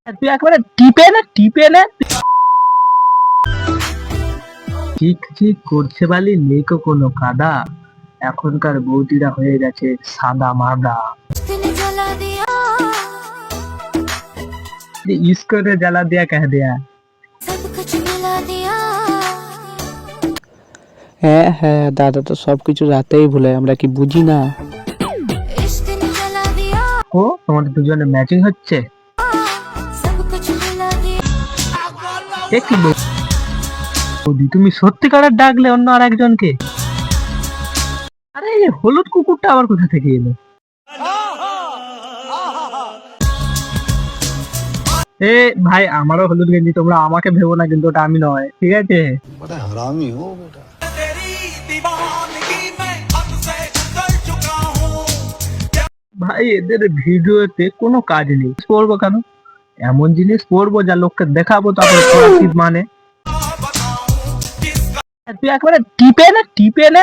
তুই একবারে টিপে নে ঠিক ঠিক করছে বালি নেই কোনো কাদা। এখনকার বৌদিরা হয়ে গেছে সাদা মাদা। इसको ने जला दिया कह दिया। হ্যাঁ হ্যাঁ, দাদা তো সবকিছু রাতেই ভুলে, আমরা কি বুঝি না? ও তোমাদের দুজনে ম্যাচিং হচ্ছে। এ কি বৌদি, তুমি সত্যিকারের ডাকলে অন্য আর একজনকে? আরে এই হলুদ কুকুরটা আবার কোথা থেকে এলো? এ ভাই, আমারও হলুদ গেঞ্জি, তোমরা আমাকে ভেবো না কিন্তু, ওটা আমি নয়, ঠিক আছে? बड़ा हरामी हो बेटा। ভাই এদের ভিডিওতে কোনো কাজ নেই, পড়বো কেন? এমন জিনিস পড়বো যা লোককে দেখাবো, তারপরে পড়াশিব মানে। তুই একবারে টিপে নে